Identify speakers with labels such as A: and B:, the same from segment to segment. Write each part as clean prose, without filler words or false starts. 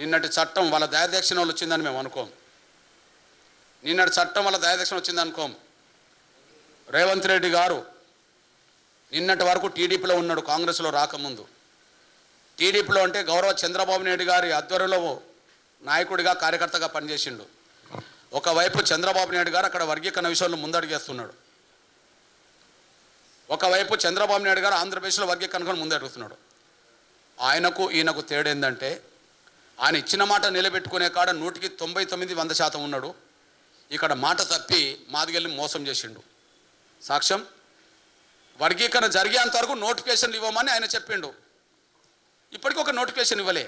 A: నిన్నటి చట్టం వాళ్ళ దయాదక్షిణ వచ్చిందని మేము అనుకోం. నిన్నటి చట్టం వాళ్ళ దయాదక్షిణ వచ్చింది అనుకోం. రేవంత్ రెడ్డి గారు నిన్నటి వరకు టీడీపీలో ఉన్నాడు, కాంగ్రెస్లో రాకముందు. టీడీపీలో అంటే గౌరవ చంద్రబాబు నాయుడు గారి ఆధ్వర్యంలో నాయకుడిగా కార్యకర్తగా పనిచేసిండు. ఒకవైపు చంద్రబాబు నాయుడు గారు అక్కడ వర్గీకరణ విషయంలో ముందడుగేస్తున్నాడు, ఒకవైపు చంద్రబాబు నాయుడు గారు ఆంధ్రప్రదేశ్లో వర్గీకరణ ముందడుగుతున్నాడు. ఆయనకు ఈయనకు తేడా ఏంటంటే ఆయన ఇచ్చిన మాట నిలబెట్టుకునే కాడ 100కి 99% ఉన్నాడు. ఇక్కడ మాట తప్పి మాదిగల్ని మోసం చేసిండు. సాక్ష్యం వర్గీకరణ జరిగేంత వరకు నోటిఫికేషన్లు ఇవ్వమని ఆయన చెప్పిండు. ఇప్పటికీ ఒక నోటిఫికేషన్ ఇవ్వలే,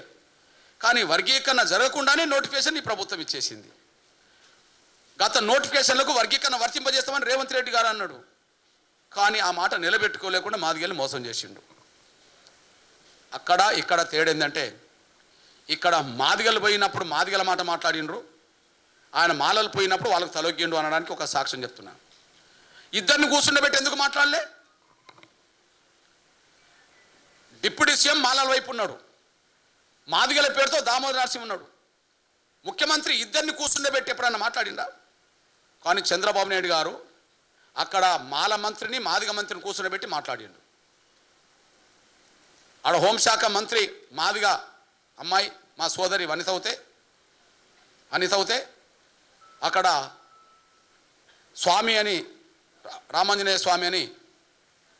A: కానీ వర్గీకరణ జరగకుండానే నోటిఫికేషన్ ఈ ప్రభుత్వం ఇచ్చేసింది. గత నోటిఫికేషన్లకు వర్గీకరణ వర్తింపజేస్తామని రేవంత్ రెడ్డి గారు అన్నాడు, కానీ ఆ మాట నిలబెట్టుకోలేకుండా మాదిగల్ని మోసం చేసిండు. అక్కడ ఇక్కడ తేడా ఏంటంటే ఇక్కడ మాదిగలు పోయినప్పుడు మాదిగల మాట మాట్లాడిండ్రు, ఆయన మాలలు పోయినప్పుడు వాళ్ళకు తలొగ్గిండు అనడానికి ఒక సాక్ష్యం చెప్తున్నా. ఇద్దరిని కూర్చుండబెట్టి ఎందుకు మాట్లాడలే? డిప్యూటీ సీఎం మాలల వైపు ఉన్నాడు, మాదిగల పేరుతో దామోదర నరసింహ ఉన్నాడు. ముఖ్యమంత్రి ఇద్దరిని కూర్చుండబెట్టి ఎప్పుడన్నా మాట్లాడిందా? కానీ చంద్రబాబు నాయుడు గారు అక్కడ మాల మంత్రిని మాదిగ మంత్రిని కూర్చుండబెట్టి మాట్లాడిండు. ఆడ హోంశాఖ మంత్రి మాదిగ అమ్మాయి మా సోదరి అనిత అవుతే అక్కడ స్వామి అని రామాంజనేయ స్వామి అని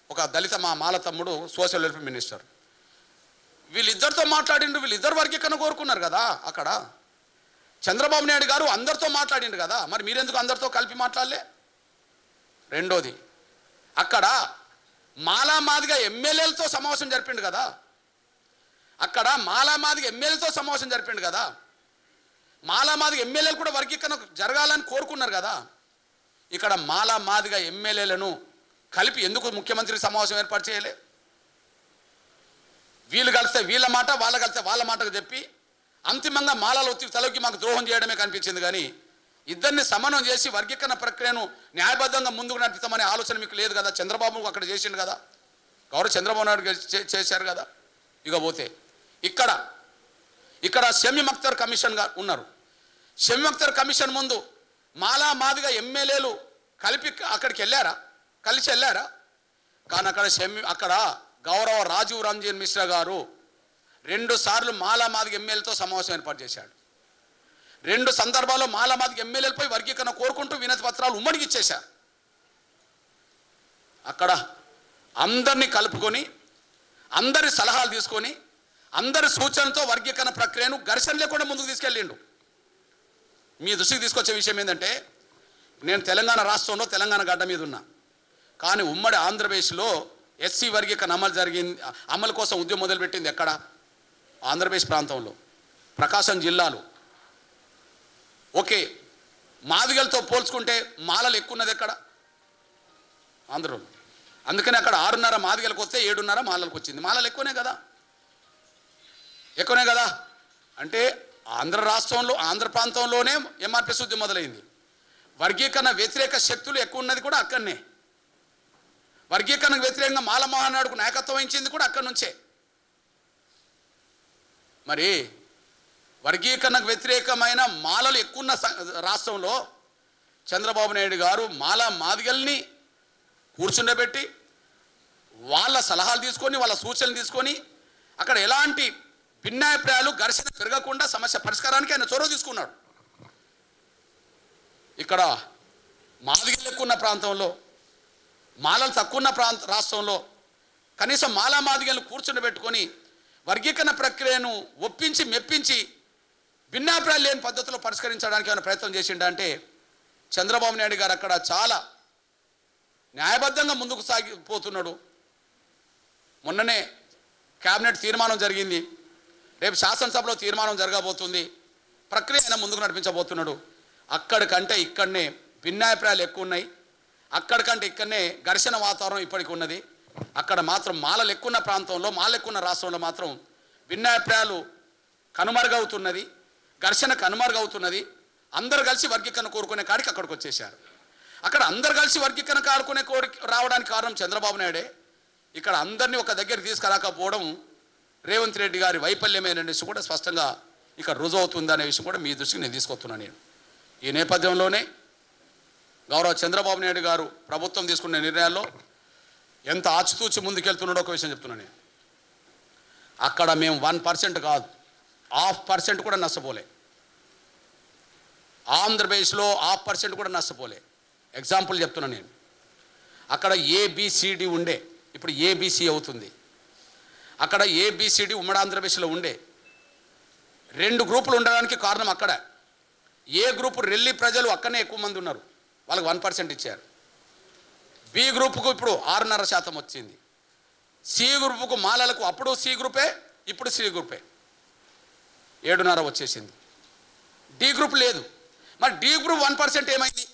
A: ఒక దళిత మా మాల తమ్ముడు సోషల్ వెల్ఫేర్ మినిస్టర్. వీళ్ళిద్దరితో మాట్లాడిండు. వీళ్ళిద్దరు వర్గీకరణ కోరుకున్నారు కదా. అక్కడ చంద్రబాబు నాయుడు గారు అందరితో మాట్లాడిండు కదా, మరి మీరెందుకు అందరితో కలిపి మాట్లాడలే? రెండోది, అక్కడ మాలా మాదిగ ఎమ్మెల్యేలతో సమావేశం జరిపిండు కదా. అక్కడ మాలా మాదిగ ఎమ్మెల్యేలతో సమావేశం జరిపిండు కదా. మాలా మాదిగ ఎమ్మెల్యేలు కూడా వర్గీకరణ జరగాలని కోరుకున్నారు కదా. ఇక్కడ మాలా మాదిగ ఎమ్మెల్యేలను కలిపి ఎందుకు ముఖ్యమంత్రి సమావేశం ఏర్పాటు చేయలే? వీళ్ళు కలిస్తే వీళ్ళ మాట, వాళ్ళ కలిస్తే వాళ్ళ మాటకు చెప్పి అంతిమంగా మాలల ఒత్తిడి తలకి మాకు ద్రోహం చేయడమే కనిపించింది. కానీ ఇద్దరిని సమన్వయం చేసి వర్గీకరణ ప్రక్రియను న్యాయబద్ధంగా ముందుకు నడిపిస్తామనే ఆలోచన మీకు లేదు కదా. చంద్రబాబు అక్కడ చేసిండు కదా, గౌరవ చంద్రబాబు నాయుడు చేశారు కదా. ఇక పోతే ఇక్కడ షమీమ్ అఖ్తర్ కమిషన్ గా ఉన్నారు. షమీమ్ అఖ్తర్ కమిషన్ ముందు మాలా మాదిగ ఎమ్మెల్యేలు కలిపి అక్కడికి కలిసి వెళ్ళారా? కానీ అక్కడ గౌరవ రాజీవ్ రంజన్ మిశ్రా గారు 2 సార్లు మాలా మాదిగ ఎమ్మెల్యేలతో సమావేశం ఏర్పాటు చేశాడు. 2 సందర్భాల్లో మాలా మాదిగ ఎమ్మెల్యేలపై వర్గీకరణ కోరుకుంటూ వినతి పత్రాలు ఉమ్మడికి ఇచ్చేశారు. అక్కడ అందరినీ కలుపుకొని అందరి సలహాలు తీసుకొని అందరి సూచనలతో వర్గీకరణ ప్రక్రియను ఘర్షణ లేకుండా ముందుకు తీసుకెళ్ళిండు. మీ దృష్టికి తీసుకొచ్చే విషయం ఏంటంటే, నేను తెలంగాణ రాష్ట్రంలో తెలంగాణ గడ్డ మీద ఉన్నా, కానీ ఉమ్మడి ఆంధ్రప్రదేశ్లో ఎస్సీ వర్గీకరణ అమలు కోసం ఉద్యమం మొదలుపెట్టింది ఎక్కడ? ఆంధ్రప్రదేశ్ ప్రాంతంలో ప్రకాశం జిల్లాలో. ఓకే, మాదిగలతో పోల్చుకుంటే మాలలు ఎక్కువ ఉన్నది ఎక్కడ? ఆంధ్రలో. అందుకని అక్కడ 6.5 మాదిగలకు వస్తే 7.5 మాలలకు వచ్చింది. మాలలు ఎక్కువనే కదా. అంటే ఆంధ్ర రాష్ట్రంలో ఆంధ్ర ప్రాంతంలోనే ఎంఆర్పీఎస్ ఉద్యమం మొదలైంది. వర్గీకరణ వ్యతిరేక శక్తులు ఎక్కువ ఉన్నది కూడా అక్కడనే. వర్గీకరణకు వ్యతిరేకంగా మాల మహానాడుకు నాయకత్వం వహించింది కూడా అక్కడి నుంచే. మరి వర్గీకరణకు వ్యతిరేకమైన మాలలు ఎక్కువ రాష్ట్రంలో చంద్రబాబు నాయుడు గారు మాలా మాదిగల్ని కూర్చుండబెట్టి వాళ్ళ సలహాలు తీసుకొని వాళ్ళ సూచనలు తీసుకొని అక్కడ ఎలాంటి భిన్నాభిప్రాయాలు ఘర్షణ పెరగకుండా సమస్య పరిష్కారానికి ఆయన చొరవ తీసుకున్నాడు. ఇక్కడ మాదిగలు ఎక్కువ ఉన్న ప్రాంతంలో, మాలలు తక్కువ ఉన్న రాష్ట్రంలో కనీసం మాలా మాదిగలను కూర్చుండబెట్టుకొని వర్గీకరణ ప్రక్రియను ఒప్పించి మెప్పించి భిన్నాభిప్రాయాలు లేని పద్ధతిలో పరిష్కరించడానికి ఏమైనా ప్రయత్నం చేసిండంటే చంద్రబాబు నాయుడు గారు అక్కడ చాలా న్యాయబద్ధంగా ముందుకు సాగిపోతున్నాడు. మొన్ననే క్యాబినెట్ తీర్మానం జరిగింది, రేపు శాసనసభలో తీర్మానం జరగబోతుంది, ప్రక్రియ ఆయన ముందుకు నడిపించబోతున్నాడు. అక్కడికంటే ఇక్కడనే భిన్నాభిప్రాయాలు ఎక్కువ ఉన్నాయి, అక్కడికంటే ఇక్కడనే ఘర్షణ వాతావరణం ఇప్పటికి ఉన్నది. అక్కడ మాత్రం మాలలు ఎక్కువ ప్రాంతంలో, మాలలు ఎక్కువ రాష్ట్రంలో మాత్రం భిన్నాభిప్రాయాలు కనుమరుగవుతున్నది, ఘర్షణ కనుమరుగవుతున్నది. అందరు కలిసి వర్గీకరణ కోరుకునే కాడికి అక్కడికి వచ్చేసారు. అక్కడ అందరు కలిసి వర్గీకరణ కోరుకునే రావడానికి కారణం చంద్రబాబు నాయుడే. ఇక్కడ అందరినీ ఒక దగ్గరికి తీసుకురాకపోవడం రేవంత్ రెడ్డి గారి వైఫల్యమేననేసి కూడా స్పష్టంగా ఇక రుజువు అవుతుంది అనే విషయం కూడా మీ దృష్టికి నేను తీసుకొస్తున్నాను. నేను ఈ నేపథ్యంలోనే గౌరవ చంద్రబాబు నాయుడు గారు ప్రభుత్వం తీసుకునే నిర్ణయాల్లో ఎంత ఆచితూచి ముందుకెళ్తున్నాడో ఒక విషయం చెప్తున్నాను నేను. అక్కడ మేము 1% కాదు, 0.5% కూడా నష్టపోలే. ఆంధ్రప్రదేశ్లో 0.5% కూడా నష్టపోలే. ఎగ్జాంపుల్ చెప్తున్నాను నేను. అక్కడ ఏబిసిడి ఉండే, ఇప్పుడు ఏబిసి అవుతుంది. అక్కడ ఏబిసిడి ఉమ్మడి ఆంధ్రప్రదేశ్లో ఉండే 2 గ్రూపులు ఉండడానికి కారణం అక్కడ. ఏ గ్రూపు రెల్లి ప్రజలు అక్కడనే ఎక్కువ మంది ఉన్నారు, వాళ్ళకి 1% ఇచ్చారు. బి గ్రూపుకు ఇప్పుడు 6.5% వచ్చింది. సి గ్రూపుకు మాలలకు అప్పుడు సి గ్రూపే, ఇప్పుడు సి గ్రూపే 7.5 వచ్చేసింది. డి గ్రూప్ లేదు. మరి డి గ్రూప్ 1% ఏమైంది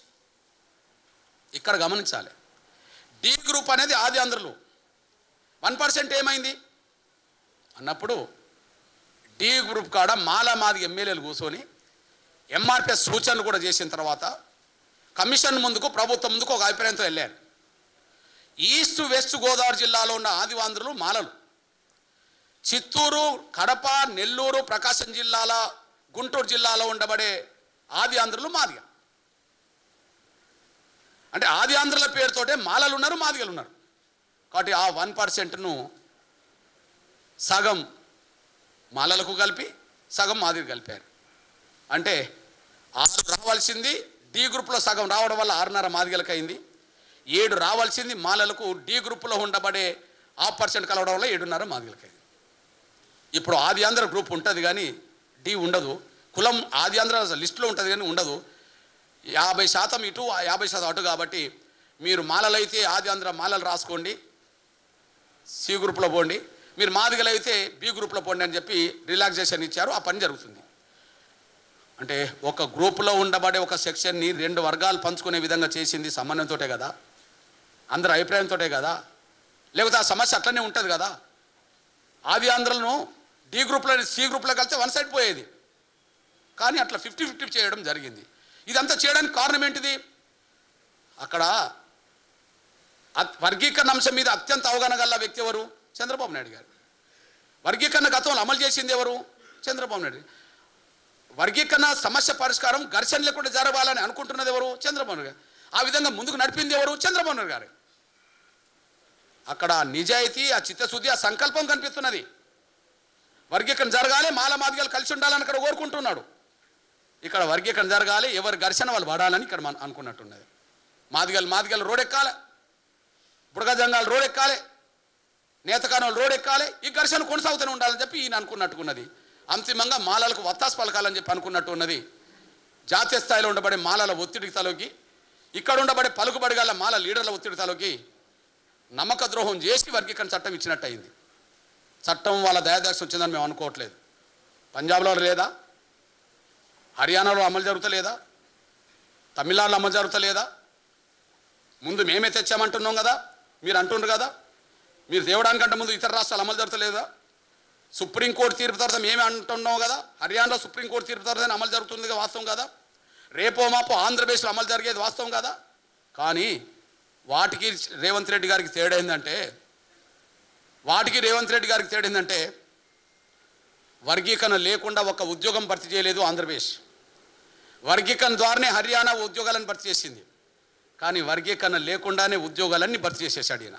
A: ఇక్కడ గమనించాలి. డి గ్రూప్ అనేది ఆది ఆంధ్రలో 1% ఏమైంది అన్నప్పుడు డి గ్రూప్ కాడ మాది ఎమ్మెల్యేలు కూర్చొని ఎంఆర్పిఎస్ సూచనలు కూడా చేసిన తర్వాత కమిషన్ ముందుకు, ప్రభుత్వం ముందుకు ఒక అభిప్రాయంతో వెళ్ళారు. ఈస్ట్ వెస్ట్ గోదావరి జిల్లాలో ఉన్న ఆదివాంధ్రులు మాలలు, చిత్తూరు, కడప, నెల్లూరు, ప్రకాశం జిల్లాల, గుంటూరు జిల్లాలో ఉండబడే ఆది ఆంధ్రులు మాదిగ. అంటే ఆది ఆంధ్రుల పేరుతోటే మాలలు ఉన్నారు, మాదిగలు ఉన్నారు. కాబట్టి ఆ 1%ను సగం మాలలకు కలిపి సగం మాదిగ కలిపారు. అంటే 6 రావాల్సింది డి గ్రూప్లో సగం రావడం వల్ల 6.5 మాదిగలకు అయింది. 7 రావాల్సింది మాలలకు డి గ్రూప్లో ఉండబడే 0.5% కలవడం వల్ల 7.5 మాదిగలకు అయింది. ఇప్పుడు ఆది ఆంధ్ర గ్రూప్ ఉంటుంది కానీ డి ఉండదు. కులం ఆది ఆంధ్ర లిస్టులో ఉంటుంది కానీ ఉండదు. 50% ఇటు 50% అటు. కాబట్టి మీరు మాలలు అయితే ఆది ఆంధ్ర మాలలు రాసుకోండి, సి గ్రూప్లో పోండి. మీరు మాదిగలు అయితే బి గ్రూప్లో పోండి అని చెప్పి రిలాక్సేషన్ ఇచ్చారు. ఆ పని జరుగుతుంది. అంటే ఒక గ్రూపులో ఉండబడే ఒక సెక్షన్ని 2 వర్గాలు పంచుకునే విధంగా చేసింది సమన్వయంతో కదా, అందరి అభిప్రాయంతో కదా. లేకపోతే ఆ సమస్య అట్లనే ఉంటుంది కదా. ఆది ఆంధ్రలను డి గ్రూప్లో సి గ్రూప్లో కలిస్తే 1 సైడ్ పోయేది. కానీ అట్లా 50-50 చేయడం జరిగింది. ఇదంతా చేయడానికి కారణం ఏంటిది? అక్కడ వర్గీకరణ అంశం మీద అత్యంత అవగాహన గల వ్యక్తి ఎవరు? చంద్రబాబు నాయుడు గారు. వర్గీకరణ గతంలో అమలు చేసింది ఎవరు? చంద్రబాబు నాయుడు. వర్గీకరణ సమస్య పరిష్కారం ఘర్షణ లేకుండా జరగాలని అనుకుంటున్నది ఎవరు? చంద్రబాబు నాయుడు గారు. ఆ విధంగా ముందుకు నడిపింది ఎవరు? చంద్రబాబు నాయుడు గారు. అక్కడ నిజాయితీ, ఆ చిత్తశుద్ధి, ఆ సంకల్పం కనిపిస్తున్నది. వర్గీకరణ జరగాలి, మాదిగలు కలిసి ఉండాలని అక్కడ కోరుకుంటున్నాడు. ఇక్కడ వర్గీకరణ జరగాలి, ఎవరి ఘర్షణ వాళ్ళు పడాలని ఇక్కడ అనుకున్నట్టున్నది. మాదిగలు రోడ్ ఎక్కాలి, బుడగ జంగాలు రోడ్ ఎక్కాలి, నేతకానులు రోడ్ ఎక్కాలి, ఈ ఘర్షణ కొనసాగుతూనే ఉండాలని చెప్పి ఈయన అనుకున్నట్టున్నది. అంతిమంగా మాలలకు వత్తాసు పలకాలని చెప్పి అనుకున్నట్టు ఉన్నది. జాతీయ స్థాయిలో ఉండబడే మాలల ఒత్తిడికి తలొకి, ఇక్కడ ఉండబడే పలుకుబడి గల మాల లీడర్ల ఒత్తిడి తలొకి నమ్మక ద్రోహం చేసి వర్గీకరణ చట్టం ఇచ్చినట్టు అయింది. చట్టం వాళ్ళ దయాదాక్ష వచ్చిందని మేము అనుకోవట్లేదు. పంజాబ్లో లేదా, హర్యానాలో అమలు జరుగుతలేదా, తమిళనాడులో అమలు జరుగుతలేదా? ముందు మేమే తెచ్చామంటున్నాం కదా, మీరు అంటున్నారు కదా. మీరు తేవడానికంటే ముందు ఇతర రాష్ట్రాలు అమలు జరుగుతలేదా? సుప్రీంకోర్టు తీర్పు తర్వాత మేమే అంటున్నాం కదా. హర్యానాలో సుప్రీంకోర్టు తీర్పు తర్వాత అమలు జరుగుతుంది వాస్తవం కదా. రేపో మాపో ఆంధ్రప్రదేశ్లో అమలు జరిగేది వాస్తవం కదా. కానీ వాటికి రేవంత్ రెడ్డి గారికి తేడా ఏంటంటే వర్గీకరణ లేకుండా ఒక ఉద్యోగం భర్తీ చేయలేదు ఆంధ్రప్రదేశ్. వర్గీకరణ ద్వారానే హర్యానా ఉద్యోగాలను భర్తీ చేసింది. కానీ వర్గీకరణ లేకుండానే ఉద్యోగాలన్నీ భర్తీ చేసేసాడు ఈయన.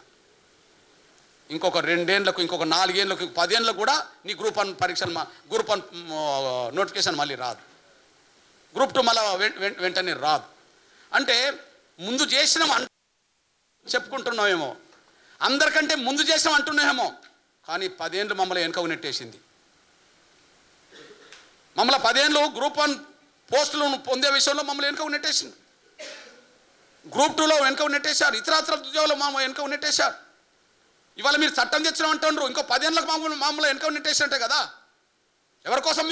A: ఇంకొక 2 ఏళ్ళకు, ఇంకొక 4 ఏళ్ళకు, 10 ఏళ్ళకు కూడా నీ గ్రూప్ 1 పరీక్షలు, గ్రూప్ 1 నోటిఫికేషన్ మళ్ళీ రాదు. గ్రూప్ 2 మళ్ళీ వెంటనే రాదు. అంటే ముందు చేసినాం చెప్పుకుంటున్నామేమో, అందరికంటే ముందు చేసినాం అంటున్నామేమో. కానీ 10 ఏళ్ళు మమ్మల్ని వెనుకకు నెట్టేసింది. మమ్మల్ని 10 ఏళ్ళు గ్రూప్ 1 పోస్టులను పొందే విషయంలో మమ్మల్ని వెనుకకు నెట్టేసింది. గ్రూప్ 2లో వెనుకకు నెట్టేశారు, ఇతరత్ర ఉద్యోగాలు మమ్మల్ని వెనుకకు నెట్టేశారు. ఇవాళ మీరు చట్టం తెచ్చినాం అంటున్నారు, ఇంకో 10 ఏళ్ళకు మమ్మల్ని వెనుకకు నెట్టేసినట్టే కదా. ఎవరి కోసం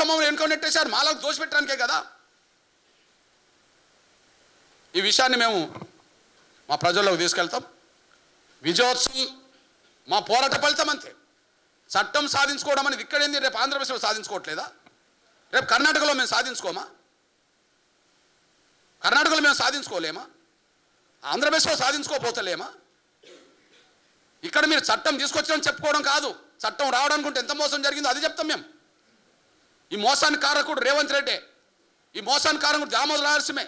A: మమ్మల్ని వెనుకకు నెట్టేశారు? మాలకు దోషపెట్టడానికే కదా. ఈ విషయాన్ని మేము మా ప్రజల్లోకి తీసుకెళ్తాం. విజయోత్సవం మా పోరాట ఫలితం అంతే. చట్టం సాధించుకోవడం అనేది ఇక్కడేంది, రేపు ఆంధ్రప్రదేశ్లో సాధించుకోవట్లేదా? రేపు కర్ణాటకలో మేము సాధించుకోమా? కర్ణాటకలో మేము సాధించుకోలేమా? ఆంధ్రప్రదేశ్లో సాధించుకోపోతలేమా? ఇక్కడ మీరు చట్టం తీసుకొచ్చామని చెప్పుకోవడం కాదు, చట్టం రావడానికి ఎంత మోసం జరిగిందో అది చెప్తాం మేము. ఈ మోసానికి కారకుడు రేవంత్ రెడ్డి, ఈ మోసానికి కారకుడు దామోదర నరసింహే.